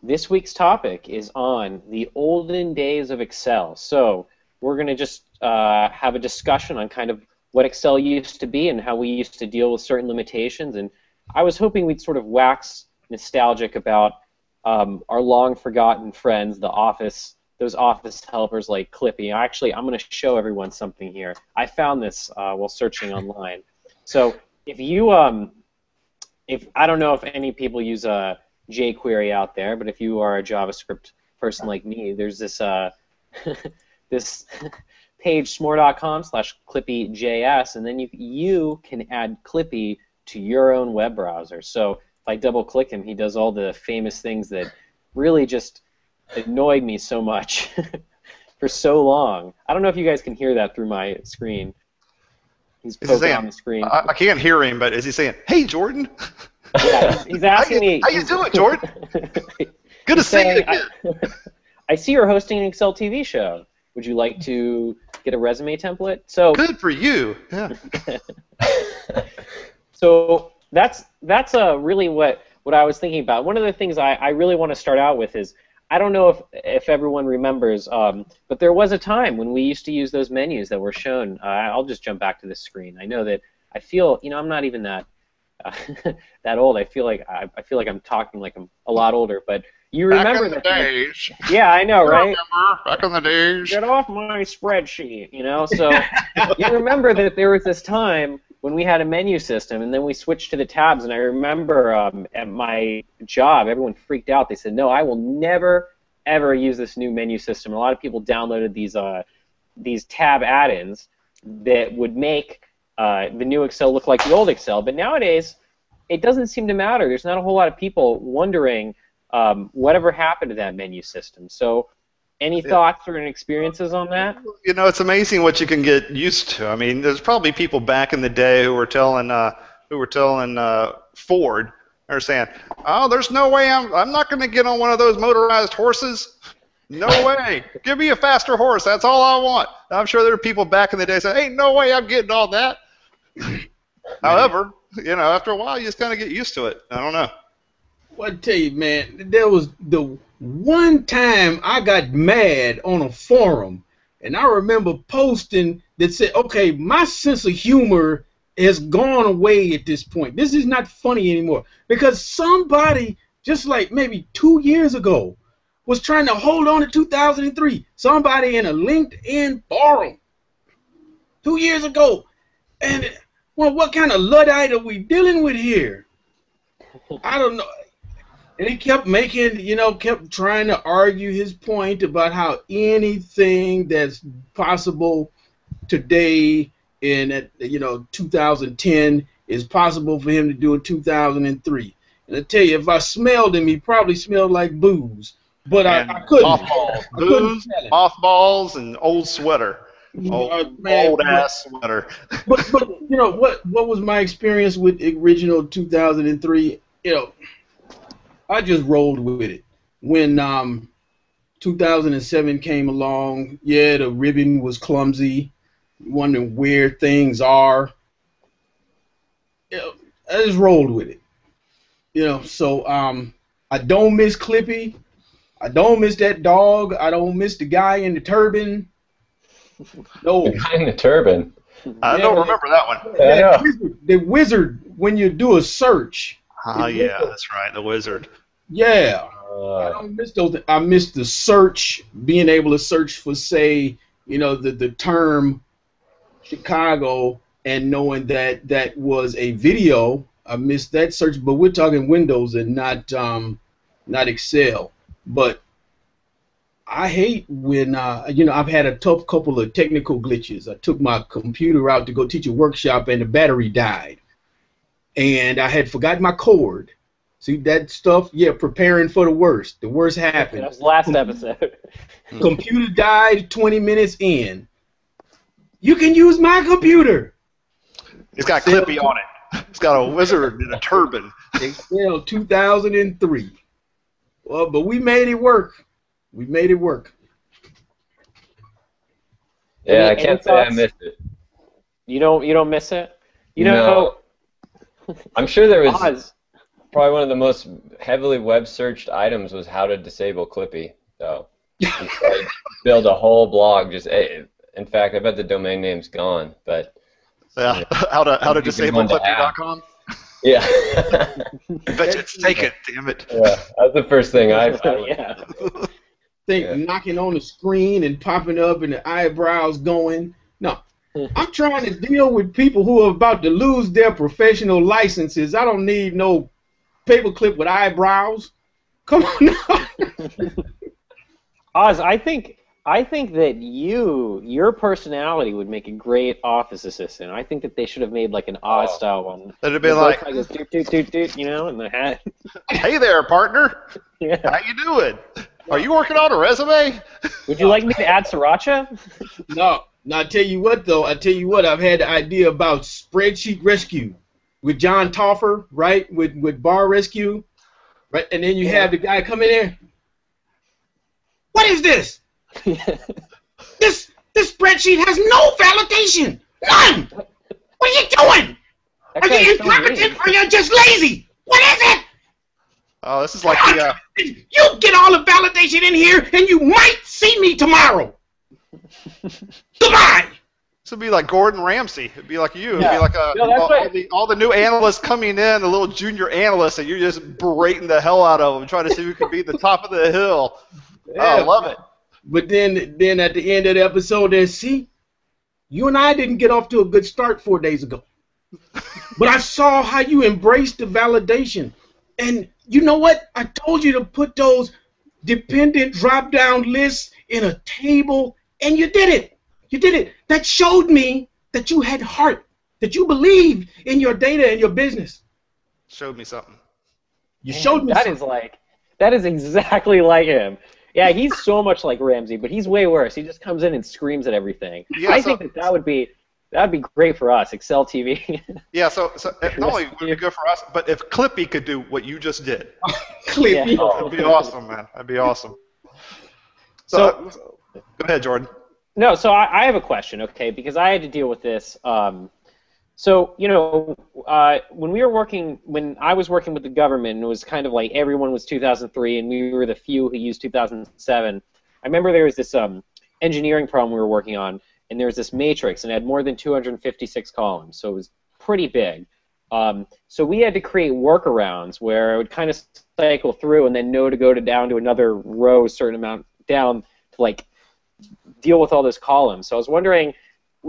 This week's topic is on the olden days of Excel. So we're going to just have a discussion on kind of what Excel used to be and how we used to deal with certain limitations. And I was hoping we'd sort of wax nostalgic about our long-forgotten friends, the Office, those Office helpers like Clippy. Actually, I'm going to show everyone something here. I found this while searching online. So if you, if I don't know if any people use jQuery out there, but if you are a JavaScript person like me, there's this this page smore.com/clippyjs, and then you can add Clippy to your own web browser. So if I double-click him, he does all the famous things that really just annoyed me so much for so long. I don't know if you guys can hear that through my screen. He's poking on the screen. I can't hear him, but is he saying, "Hey, Jordan"? Yeah, he's asking me. How you doing, Jordan? Good to see you again. I see you're hosting an Excel TV show. Would you like to get a resume template? So good for you. Yeah. So that's really what I was thinking about. One of the things I really want to start out with is, I don't know if everyone remembers, but there was a time when we used to use those menus that were shown. I'll just jump back to this screen. I know that I feel, I'm not even that that old. I feel like I'm talking like I'm a lot older, but you remember back in the days. Yeah, I know, right? Remember back in the days. Get off my spreadsheet, So you remember that there was this time when we had a menu system, and then we switched to the tabs. And I remember at my job, everyone freaked out. They said, "No, I will never, ever use this new menu system." And a lot of people downloaded these tab add-ins that would make the new Excel look like the old Excel. But nowadays, it doesn't seem to matter. There's not a whole lot of people wondering whatever happened to that menu system. So any thoughts or experiences on that? It's amazing what you can get used to. I mean, there's probably people back in the day who were telling Ford, they're saying, "Oh, there's no way I'm not going to get on one of those motorized horses. No way. Give me a faster horse. That's all I want." I'm sure there are people back in the day saying, "Ain't no way I'm getting all that." However, after a while, you just kind of get used to it. I don't know. Well, I tell you, man, there was the one time I got mad on a forum, and I remember posting that said, "Okay, my sense of humor has gone away at this point. This is not funny anymore," because somebody, just like maybe 2 years ago, was trying to hold on to 2003. Somebody in a LinkedIn forum 2 years ago, and well, what kind of Luddite are we dealing with here? I don't know. And he kept kept trying to argue his point about how anything that's possible today in 2010 is possible for him to do in 2003. And I tell you, if I smelled him, he probably smelled like booze. But I couldn't. Mothballs, booze, mothballs, and old sweater. Old ass sweater. But what was my experience with original 2003? I just rolled with it. When 2007 came along, the ribbon was clumsy, wondering where things are. I just rolled with it. So I don't miss Clippy. I don't miss that dog. I don't miss the guy in the turban. No. The guy in the turban? I don't remember that one. The wizard, when you do a search. Oh, yeah, that's right, the wizard. Yeah. I don't miss those. I miss the search, being able to search for, say, the term Chicago, and knowing that that was a video. I missed that search, but we're talking Windows and not Excel. But I hate when I've had a tough couple of technical glitches. I took my computer out to go teach a workshop, and the battery died, and I had forgotten my cord. See that stuff? Yeah, preparing for the worst. The worst happened. That was last episode. Computer died 20 minutes in. You can use my computer. It's got Clippy on it. It's got a wizard in a turban. Excel 2003. Well, but we made it work. We made it work. Yeah, I can't say I missed it. You don't miss it? No. I'm sure there was. probably one of the most heavily web searched items was how to disable Clippy. So I build a whole blog just. In fact, I bet the domain name's gone, but Yeah, how to disable Clippy.com. Yeah. Bet you it's taken, damn it. Yeah, that's the first thing I found. Yeah. Knocking on the screen and popping up and the eyebrows going. No, I'm trying to deal with people who are about to lose their professional licenses. I don't need no paperclip with eyebrows. Come on now. Oz, I think that your personality would make a great office assistant. I think that they should have made like an Oz style one. That'd be like, doot, doot, doot, doot, you know, in the hat. Hey there, partner. Yeah. How you doing? Are you working on a resume? Would you like me to add sriracha? No. Now, I tell you what, though. I've had the idea about Spreadsheet Rescue with John Toffer, right, with Bar Rescue, right? And then you have the guy come in there. What is this? This spreadsheet has no validation. None. What are you doing? Are you incompetent or you're just lazy? What is it? Oh, this is like the... You get all the validation in here, and you might see me tomorrow. Goodbye. This would be like Gordon Ramsay. It'd be like you. It'd be like all the new analysts coming in, the little junior analysts, and you're just berating the hell out of them, trying to see who can be the top of the hill. Yeah. Oh, I love it. But then at the end of the episode, see, you and I didn't get off to a good start 4 days ago. But I saw how you embraced the validation. And you know what? I told you to put those dependent drop-down lists in a table, and you did it. You did it. That showed me that you had heart, that you believed in your data and your business. Showed me something. You showed me something. That is exactly like him. Yeah, he's so much like Ramsey, but he's way worse. He just comes in and screams at everything. Yeah, I think that would be great for us, Excel TV. Yeah, so not only would it be good for us, but if Clippy could do what you just did, Clippy, that'd be awesome, man. That'd be awesome. So go ahead, Jordan. No, so I have a question, okay, because I had to deal with this. So, you know, when I was working with the government, it was kind of like everyone was 2003, and we were the few who used 2007. I remember there was this engineering problem we were working on, and there was this matrix, and it had more than 256 columns, so it was pretty big. So we had to create workarounds where it would kind of cycle through and then know to go down to another row, a certain amount down to, like, deal with all those columns. So I was wondering,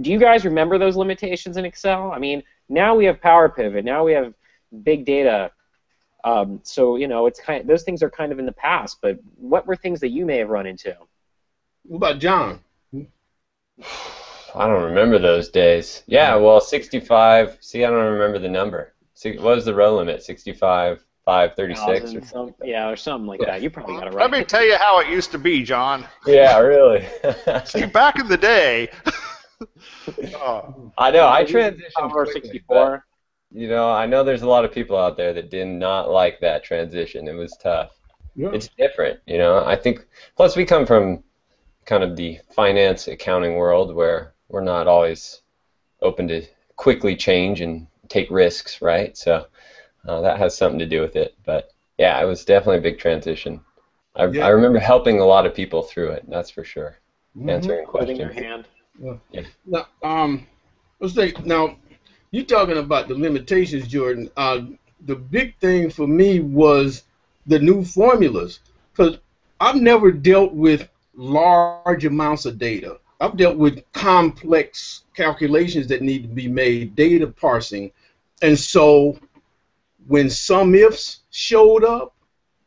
do you guys remember those limitations in Excel? I mean, now we have Power Pivot, now we have big data. So, you know, those things are kind of in the past, but what were things that you may have run into? What about John? I don't remember those days. Yeah, well, 65. See, I don't remember the number. What was the row limit? 65, 536 or something? Yeah, or something like that. You probably got it right. Let me tell you how it used to be, John. Yeah, really. See, back in the day. I know. I transitioned over 64. You know, I know there's a lot of people out there that did not like that transition. It was tough. Yeah. It's different, you know. I think. Plus, we come from kind of the finance accounting world where we're not always open to quickly change and take risks, right? So that has something to do with it. But yeah, it was definitely a big transition. I remember helping a lot of people through it. That's for sure. Answering questions. Putting your hand. Yeah. Now, let's think. Now, you're talking about the limitations, Jordan. The big thing for me was the new formulas, because I've never dealt with large amounts of data. I've dealt with complex calculations that need to be made, data parsing, and so when sum ifs showed up,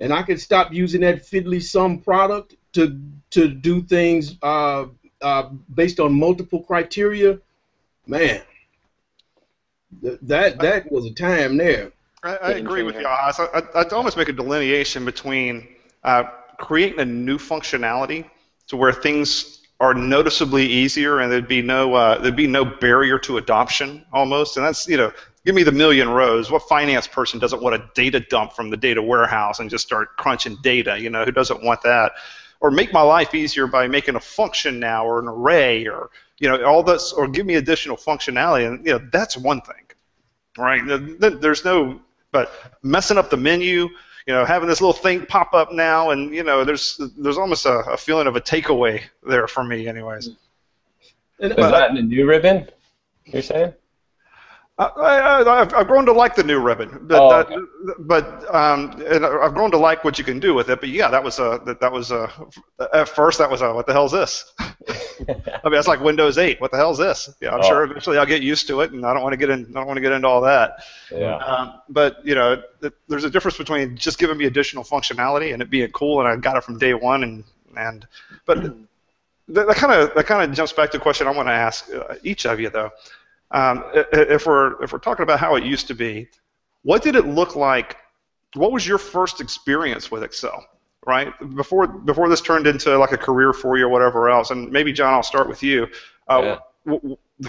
and I could stop using that fiddly sum product to do things based on multiple criteria, man, that was a time there. I agree with you. I'd almost make a delineation between creating a new functionality to where things are noticeably easier and there'd be no barrier to adoption almost, and that's, you know, give me the million rows. What finance person doesn't want a data dump from the data warehouse and just start crunching data? You know, who doesn't want that? Or make my life easier by making a function now, or an array, or, you know, all this, or give me additional functionality, and, you know, that's one thing, right? There's no But messing up the menu, having this little thing pop up now, and there's almost a feeling of a takeaway there for me, anyways. Is that in the new ribbon? You're saying? I've grown to like the new ribbon, but and I've grown to like what you can do with it. But yeah, that was at first that was what the hell's this? I mean, that's like Windows 8. What the hell's this? Yeah, I'm sure eventually I'll get used to it, and I don't want to get into all that. Yeah. But there's a difference between just giving me additional functionality and it being cool, and I got it from day one, but that kind of jumps back to a question I want to ask each of you though. If we're talking about how it used to be, what did it look like? What was your first experience with Excel, right? Before this turned into like a career for you or whatever else. And maybe John, I'll start with you. The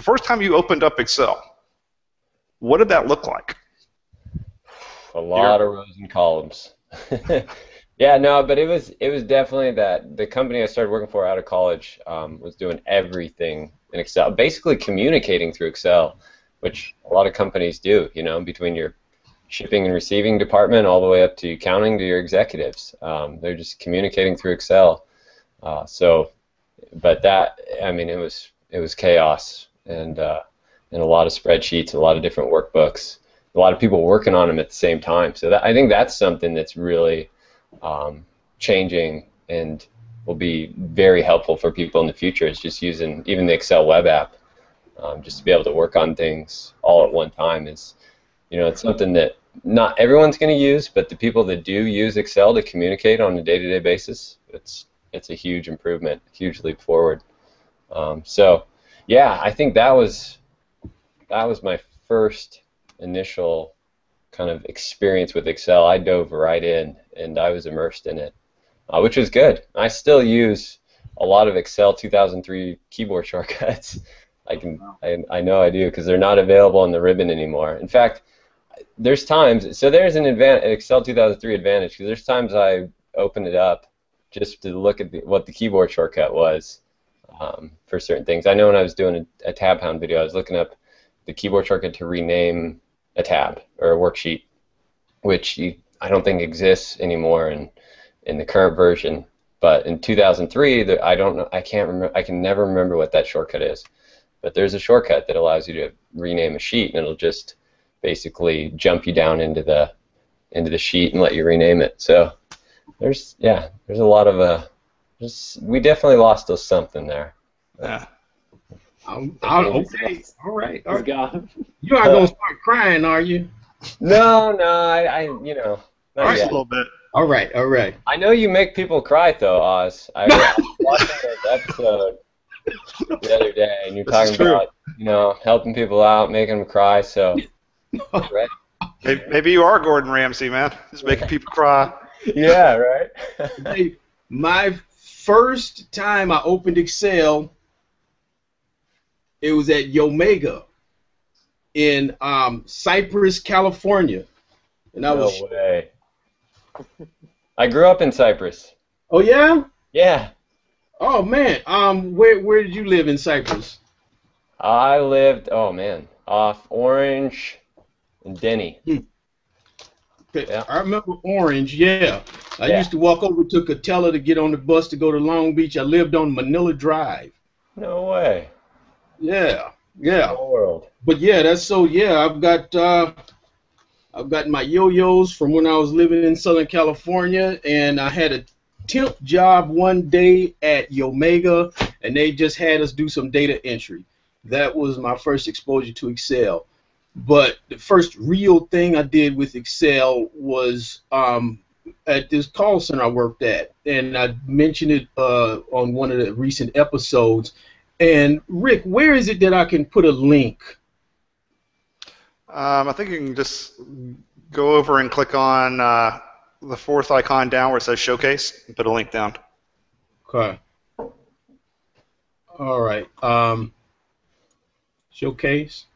first time you opened up Excel, what did that look like? A lot of rows and columns. Yeah, no, but it was definitely that the company I started working for out of college was doing everything in Excel, basically communicating through Excel, which a lot of companies do, between your shipping and receiving department all the way up to accounting to your executives. They're just communicating through Excel. But that, I mean, it was chaos and a lot of spreadsheets, a lot of different workbooks, a lot of people working on them at the same time. So I think that's something that's really changing and will be very helpful for people in the future. It's just using even the Excel web app just to be able to work on things all at one time is, it's something that not everyone's going to use, but the people that do use Excel to communicate on a day-to-day basis, it's a huge improvement, huge leap forward. So yeah, I think that was my first initial kind of experience with Excel. I dove right in and I was immersed in it. Which was good. I still use a lot of Excel 2003 keyboard shortcuts. I know I do because they're not available on the ribbon anymore. In fact, there's times, so there's an Excel 2003 advantage because there's times I open it up just to look at what the keyboard shortcut was for certain things. I know when I was doing a tab hound video, I was looking up the keyboard shortcut to rename a tab or a worksheet, which I don't think exists anymore in the current version, but in 2003, I don't know. I can't remember. I can never remember what that shortcut is. But there's a shortcut that allows you to rename a sheet, and it'll just basically jump you down into the sheet and let you rename it. So there's a lot of we definitely lost us something there. Yeah. Okay. All right. He's gone. You aren't gonna start crying, are you? No, I not Just yet. a little bit. All right. I know you make people cry, though, Oz. I was watching this episode the other day, and you're talking about, helping people out, making them cry. So, right? Maybe you are Gordon Ramsay, man. Just making people cry. Yeah, right. Hey, my first time I opened Excel, it was at Yomega in Cypress, California, and I No way. I grew up in Cyprus. Oh yeah? Yeah. Oh man. Where did you live in Cyprus? I lived, off Orange and Denny. Yeah. I remember Orange, yeah. I used to walk over to Catella to get on the bus to go to Long Beach. I lived on Manila Drive. No way. Yeah. Small world. But yeah, I've got my yo-yos from when I was living in Southern California, and I had a temp job one day at Yomega, and they just had us do some data entry. That was my first exposure to Excel. But the first real thing I did with Excel was at this call center I worked at, and I mentioned it on one of the recent episodes. And Rick, where is it that I can put a link? I think you can just go over and click on the fourth icon down where it says Showcase and put a link down. Okay. All right. Showcase.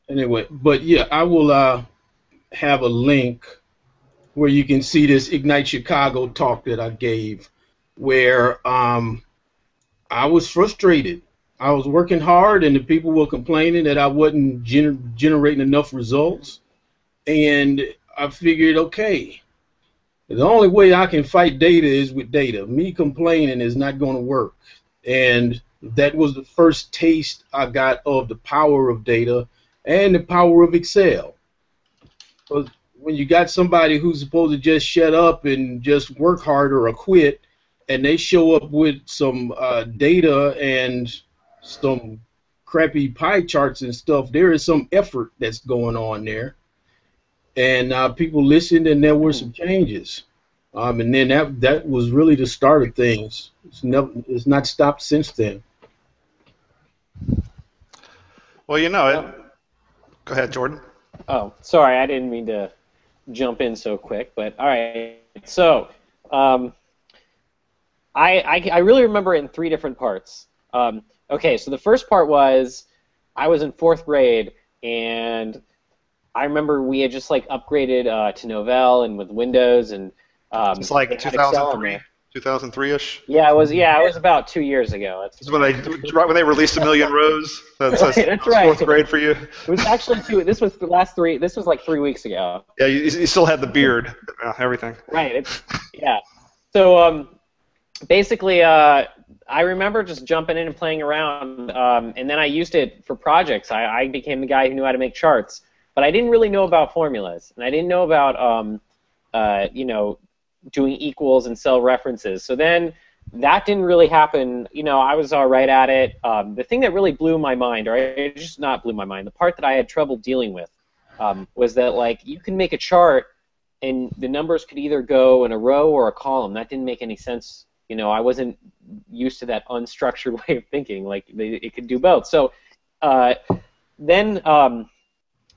Anyway, but yeah, I will have a link where you can see this Ignite Chicago talk that I gave, where I was frustrated. I was working hard, and the people were complaining that I wasn't generating enough results. And I figured, okay, the only way I can fight data is with data. Me complaining is not going to work. And that was the first taste I got of the power of data and the power of Excel. Because when you got somebody who's supposed to just shut up and just work harder or quit, and they show up with some data and some crappy pie charts and stuff, there is some effort that's going on there. And people listened, and there were some changes. And then that was really the start of things. It's not stopped since then. Well, you know, go ahead, Jordan. Oh, sorry, I didn't mean to jump in so quick, but all right. So, I really remember it in 3 different parts. Okay, so the first part was I was in 4th grade, and I remember we had just like upgraded to Novell and with Windows, and it's like 2003, 2003-ish. Yeah, it was about 2 years ago. This is right when they released A Million Rows. That's right. 4th grade for you. It was actually this was the last 3. This was like 3 weeks ago. Yeah, you still had the beard, everything. Right. Yeah. So basically, I remember just jumping in and playing around, and then I used it for projects. I became the guy who knew how to make charts, but I didn't really know about formulas, and I didn't know about doing equals and cell references. So then that didn't really happen. I was all right at it. The thing that really blew my mind, or just not blew my mind, the part that I had trouble dealing with was that like you can make a chart and the numbers could either go in a row or a column. That didn't make any sense. I wasn't used to that unstructured way of thinking. Like it could do both. So then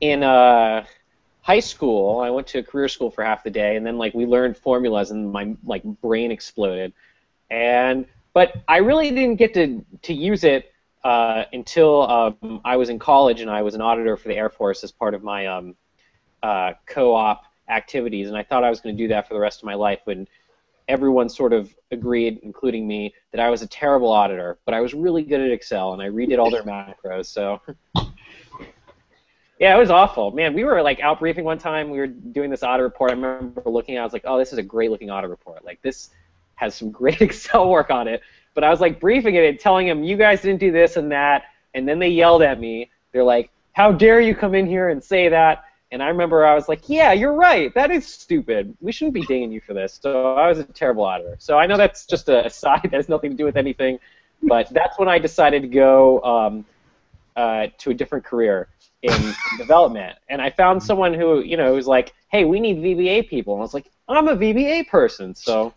in high school, I went to a career school for half the day, and then like we learned formulas, and my brain exploded. But I really didn't get to use it until I was in college, and I was an auditor for the Air Force as part of my co-op activities, and I thought I was going to do that for the rest of my life. When everyone sort of agreed, including me, that I was a terrible auditor, but I was really good at Excel, and I redid all their macros. So. Yeah, it was awful. Man, we were like out briefing one time. We were doing this audit report. I remember looking at it. I was like, oh, this is a great looking audit report. Like this has some great Excel work on it. But I was like briefing it and telling them, you guys didn't do this and that. And then they yelled at me. They're like, how dare you come in here and say that? And I remember I was like, yeah, you're right. That is stupid. We shouldn't be dinging you for this. So I was a terrible auditor. So I know that's just a aside. That has nothing to do with anything. But that's when I decided to go to a different career in development, and I found someone who, was like, hey, we need VBA people, and I was like, I'm a VBA person, so.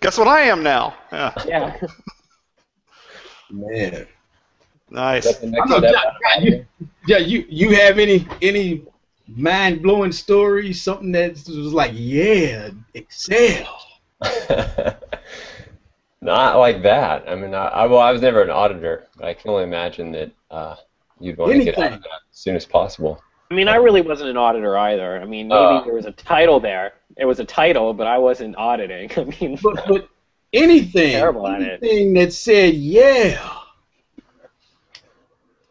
Guess what I am now? Yeah. Man. Nice. You have any mind-blowing stories, something that was like, yeah, Excel. Not like that. I mean, I was never an auditor, but I can only imagine that you'd want to get out of that as soon as possible. I mean, I really wasn't an auditor either. I mean, maybe there was a title there. It was a title, but I wasn't auditing. I mean, but anything that said, yeah.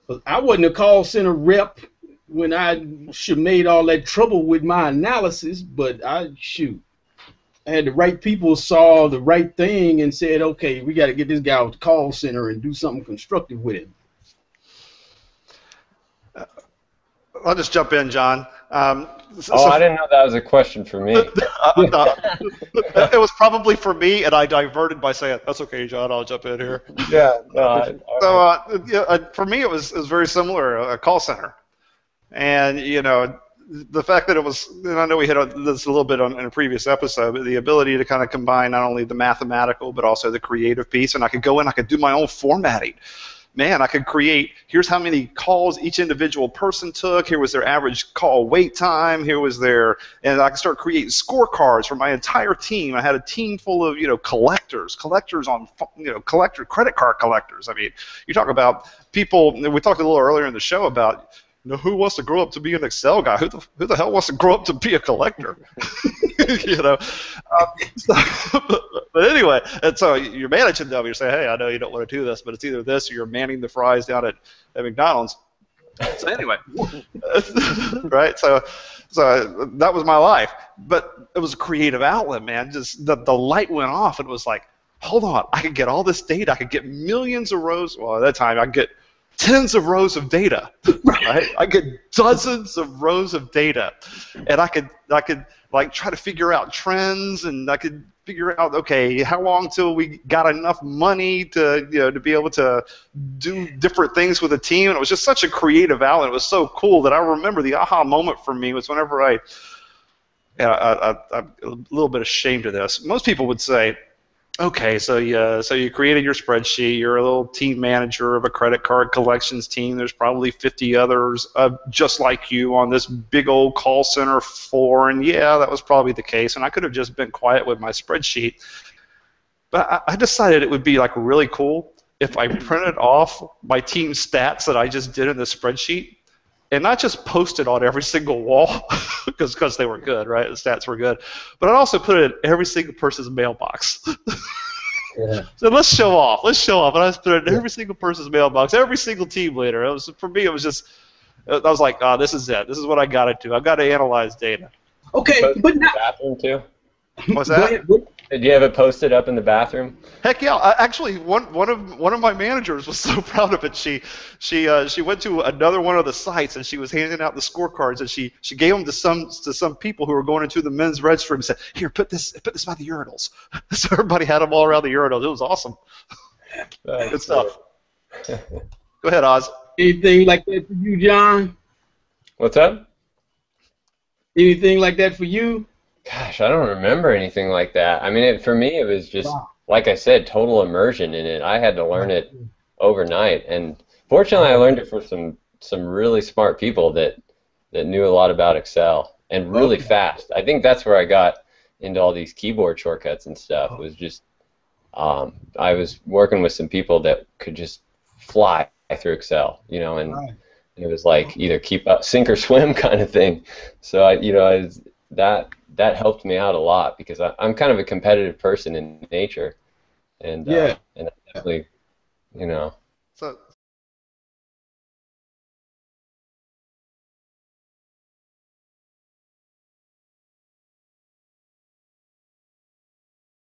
But I wasn't a call center rep when I should made all that trouble with my analysis, but I had the right people saw the right thing and said, okay, we got to get this guy out the call center and do something constructive with him. I'll just jump in, John. I didn't know that was a question for me. It was probably for me, and I diverted by saying, that's okay, John, I'll jump in here. Yeah. For me, it was very similar, a call center. And, the fact that it was, and I know we hit on this a little bit in a previous episode, but the ability to kind of combine not only the mathematical, but also the creative piece, and I could go in, I could do my own formatting. Man, I could create, here's how many calls each individual person took, here was their average call wait time, here was and I could start creating scorecards for my entire team. I had a team full of, collectors on, credit card collectors. I mean, you talk about people, we talked a little earlier in the show about, who wants to grow up to be an Excel guy? Who the hell wants to grow up to be a collector? you know. So, but anyway, and so you're managing them. You're saying, hey, I know you don't want to do this, but it's either this or you're manning the fries down at McDonald's. So anyway, right? So that was my life. But it was a creative outlet, man. Just the light went off, and it was like, hold on, I could get all this data. I could get millions of rows. Well, at that time, I could get tens of rows of data, right? I get dozens of rows of data, and I could like try to figure out trends, and I could figure out, okay, how long till we got enough money to to be able to do different things with a team. And it was just such a creative outlet. It was so cool that I remember the aha moment for me was whenever I'm a little bit ashamed of this. Most people would say, okay, so you created your spreadsheet. You're a little team manager of a credit card collections team. There's probably 50 others just like you on this big old call center floor, and yeah, that was probably the case. And I could have just been quiet with my spreadsheet, but I decided it would be like really cool if I printed off my team stats that I just did in the spreadsheet, and not just post it on every single wall because they were good, right? The stats were good, but I'd also put it in every single person's mailbox. Yeah. So let's show off. And I put it in every single person's mailbox, every single team leader. It was, for me, it was just, I was like, oh, this is it. This is what I got to do. I've got to analyze data. Okay, but now. Bathroom too. What's that? Did you have it posted up in the bathroom? Heck yeah! Actually, one of my managers was so proud of it. She went to another one of the sites, and she was handing out the scorecards, and she gave them to some people who were going into the men's restroom and said, "Here, put this by the urinals." So everybody had them all around the urinals. It was awesome. Good stuff. Go ahead, Oz. Anything like that for you, John? What's up? Anything like that for you? Gosh, I don't remember anything like that. I mean, for me, it was just, like I said, total immersion in it. I had to learn it overnight, and fortunately, I learned it from some really smart people that knew a lot about Excel, and really fast. I think that's where I got into all these keyboard shortcuts and stuff. Was just I was working with some people that could just fly through Excel, and it was like either keep up, sink or swim kind of thing. So that helped me out a lot because I'm kind of a competitive person in nature, and I definitely, So